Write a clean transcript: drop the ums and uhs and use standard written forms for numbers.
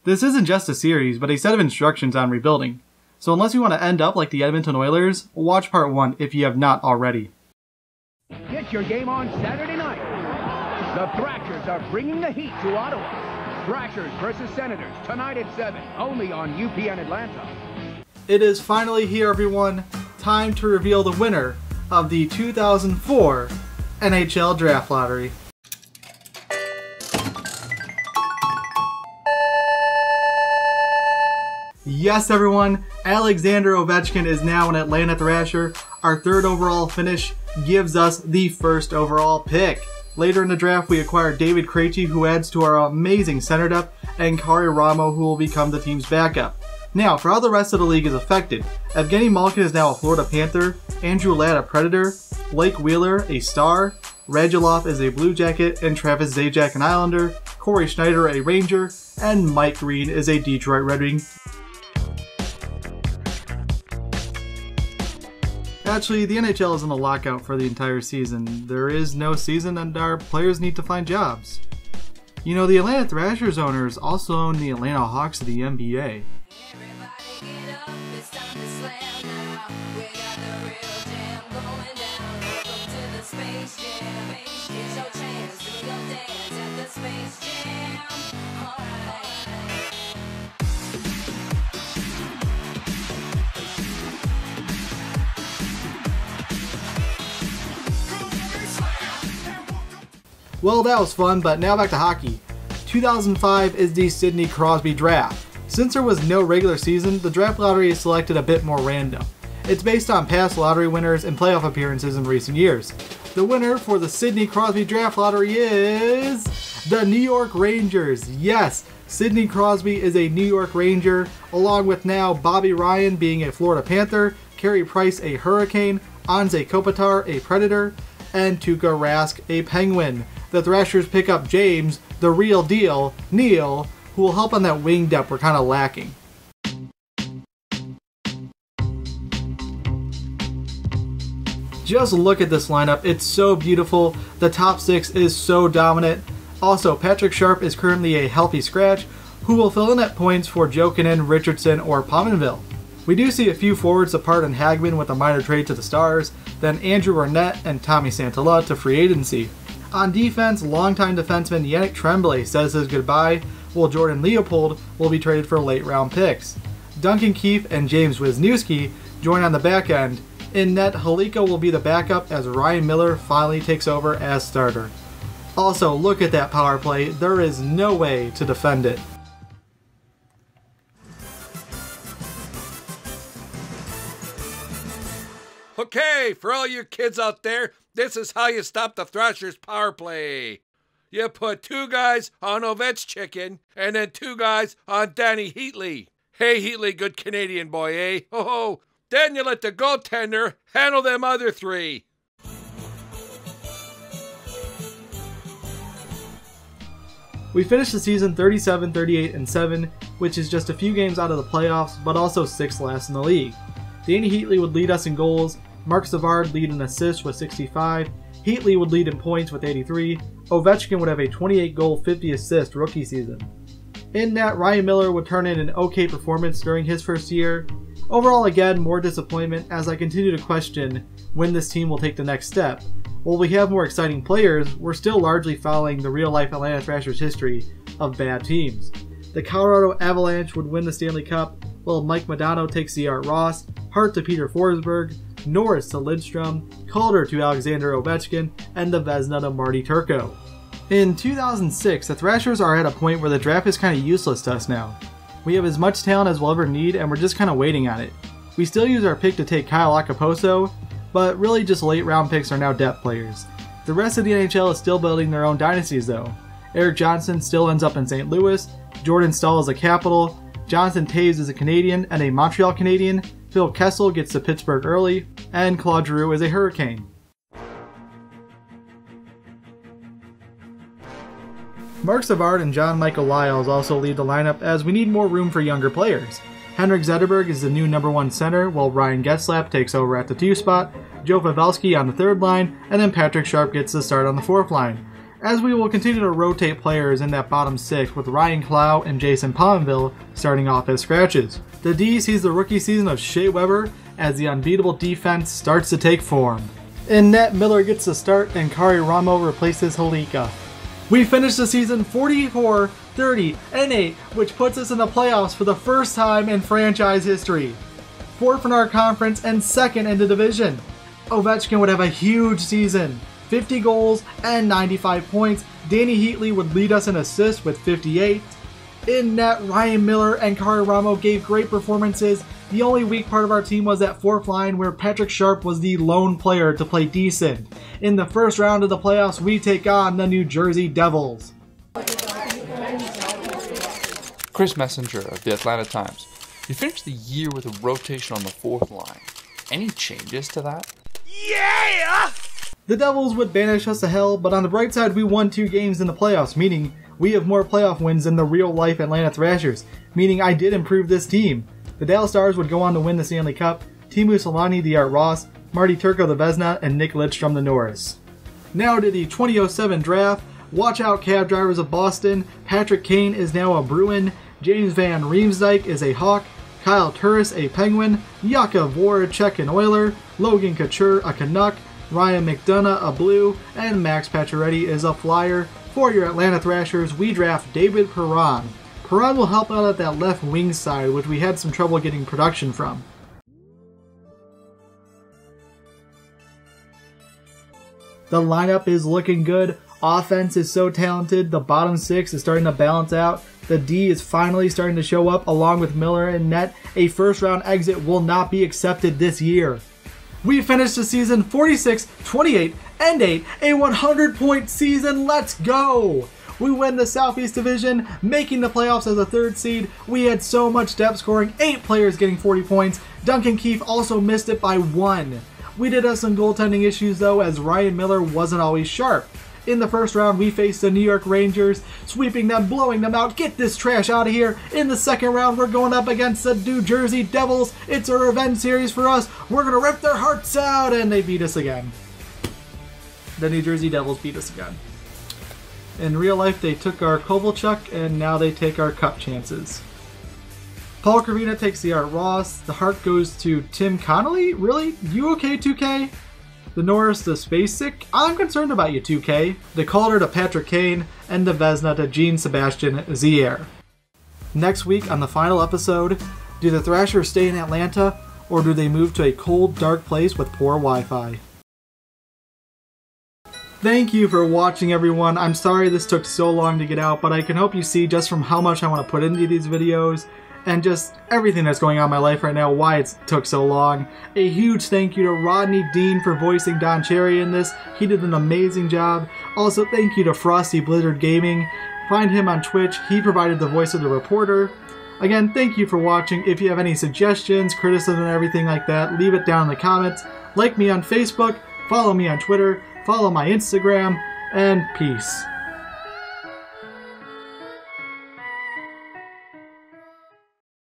This isn't just a series, but a set of instructions on rebuilding. So unless you want to end up like the Edmonton Oilers, watch part 1 if you have not already. Get your game on Saturday night. The Thrashers are bringing the heat to Ottawa. Thrashers versus Senators, tonight at 7, only on UPN Atlanta. It is finally here, everyone. Time to reveal the winner of the 2004 NHL Draft Lottery. Yes, everyone, Alexander Ovechkin is now an Atlanta Thrasher. Our 3rd overall finish gives us the 1st overall pick. Later in the draft, we acquired David Krejci, who adds to our amazing center depth, and Kari Ramo, who will become the team's backup. Now, for how the rest of the league is affected, Evgeny Malkin is now a Florida Panther, Andrew Ladd a Predator, Blake Wheeler a Star, Radulov is a Blue Jacket, and Travis Zajac an Islander, Corey Schneider a Ranger, and Mike Green is a Detroit Red Wing. Actually, the NHL is in a lockout for the entire season. There is no season and our players need to find jobs. You know, the Atlanta Thrashers owners also own the Atlanta Hawks of the NBA. Well, that was fun, but now back to hockey. 2005 is the Sidney Crosby draft. Since there was no regular season, the draft lottery is selected a bit more random. It's based on past lottery winners and playoff appearances in recent years. The winner for the Sidney Crosby draft lottery is the New York Rangers. Yes, Sidney Crosby is a New York Ranger, along with now Bobby Ryan being a Florida Panther, Carey Price a Hurricane, Anze Kopitar a Predator, and Tuukka Rask a Penguin. The Thrashers pick up James, the real deal, Neal, who will help on that wing depth we're kind of lacking. Just look at this lineup, it's so beautiful. The top 6 is so dominant. Also, Patrick Sharp is currently a healthy scratch, who will fill in at points for Jokinen, Richardson, or Pominville. We do see a few forwards depart in Hagman with a minor trade to the Stars, then Andrew Arnett and Tommy Santala to free agency. On defense, longtime defenseman Yannick Tremblay says his goodbye, while Jordan Leopold will be traded for late round picks. Duncan Keith and James Wisniewski join on the back end. In net, Haliko will be the backup as Ryan Miller finally takes over as starter. Also, look at that power play, there is no way to defend it. Okay, for all you kids out there, this is how you stop the Thrashers power play. You put 2 guys on Ovechkin and then 2 guys on Danny Heatley. Hey Heatley, good Canadian boy, eh? Ho. Then you let the goaltender handle them other 3. We finished the season 37, 38, and 7, which is just a few games out of the playoffs, but also 6th last in the league. Danny Heatley would lead us in goals, Mark Savard lead in assists with 65, Heatley would lead in points with 83, Ovechkin would have a 28-goal, 50-assist rookie season. In net, Ryan Miller would turn in an okay performance during his first year. Overall, again, more disappointment as I continue to question when this team will take the next step. While we have more exciting players, we're still largely following the real-life Atlanta Thrashers history of bad teams. The Colorado Avalanche would win the Stanley Cup, while Mike Modano takes the Art Ross, Hart to Peter Forsberg, Norris to Lidstrom, Calder to Alexander Ovechkin, and the Vezina to Marty Turco. In 2006, the Thrashers are at a point where the draft is kind of useless to us now. We have as much talent as we'll ever need, and we're just kind of waiting on it. We still use our pick to take Kyle Okaposo, but really just late round picks are now depth players. The rest of the NHL is still building their own dynasties though. Eric Johnson still ends up in St. Louis, Jordan Staal is a Capital, Jonathan Toews is a Canadian and a Montreal Canadian, Phil Kessel gets to Pittsburgh early, and Claude Giroux is a Hurricane. Mark Savard and John Michael Lyles also lead the lineup as we need more room for younger players. Henrik Zetterberg is the new #1 center, while Ryan Getzlap takes over at the 2 spot, Joe Pavelski on the 3rd line, and then Patrick Sharp gets the start on the 4th line. as we will continue to rotate players in that bottom 6 with Ryan Clow and Jason Palmville starting off as scratches. The D sees the rookie season of Shea Weber as the unbeatable defense starts to take form. In net, Miller gets the start and Kari Ramo replaces Halika. We finished the season 44, 30, and 8, which puts us in the playoffs for the first time in franchise history. 4th in our conference and 2nd in the division. Ovechkin would have a huge season, 50 goals and 95 points. Danny Heatley would lead us in assists with 58. In net, Ryan Miller and Kari Ramo gave great performances. The only weak part of our team was that 4th line where Patrick Sharp was the lone player to play decent. In the first round of the playoffs, we take on the New Jersey Devils. Chris Messenger of the Atlanta Times. You finished the year with a rotation on the 4th line. Any changes to that? Yeah! The Devils would banish us to hell, but on the bright side, we won 2 games in the playoffs, meaning we have more playoff wins than the real-life Atlanta Thrashers, meaning I did improve this team. The Dallas Stars would go on to win the Stanley Cup, Teemu Selanne the Art Ross, Marty Turco the Vezina, and Nick Lidstrom the Norris. Now to the 2007 draft. Watch out, cab drivers of Boston. Patrick Kane is now a Bruin, James Van Riemsdyk is a Hawk, Kyle Turris a Penguin, Jakub Voracek an Oiler, Logan Couture a Canuck, Ryan McDonough a Blue, and Max Pacioretty is a Flyer. For your Atlanta Thrashers, we draft David Perron. Perron will help out at that left wing side, which we had some trouble getting production from. The lineup is looking good. Offense is so talented. The bottom 6 is starting to balance out. The D is finally starting to show up along with Miller and net. A first round exit will not be accepted this year. We finished the season 46, 28, and 8, a 100-point season. Let's go! We win the Southeast Division, making the playoffs as a 3rd seed. We had so much depth scoring, 8 players getting 40 points. Duncan Keefe also missed it by 1. We did have some goaltending issues though, as Ryan Miller wasn't always sharp. In the first round, we faced the New York Rangers, sweeping them, blowing them out. Get this trash out of here. In the second round, we're going up against the New Jersey Devils. It's a revenge series for us. We're going to rip their hearts out, and they beat us again. The New Jersey Devils beat us again. In real life, they took our Kovalchuk, and now they take our cup chances. Paul Kravina takes the Art Ross. The Hart goes to Tim Connolly? Really? You okay, 2K? The Norris to Space Sick. I'm concerned about you, 2K. The Calder to Patrick Kane, and the Vezina to Jean-Sebastian Zier. Next week on the final episode, do the Thrashers stay in Atlanta, or do they move to a cold, dark place with poor Wi-Fi? Thank you for watching, everyone. I'm sorry this took so long to get out, but I can hope you see just from how much I want to put into these videos, and just everything that's going on in my life right now, why it took so long. A huge thank you to Rodney Dean for voicing Don Cherry in this. He did an amazing job. Also, thank you to Frosty Blizzard Gaming. Find him on Twitch. He provided the voice of the reporter. Again, thank you for watching. If you have any suggestions, criticism, and everything like that, leave it down in the comments. Like me on Facebook, follow me on Twitter, follow my Instagram, and peace.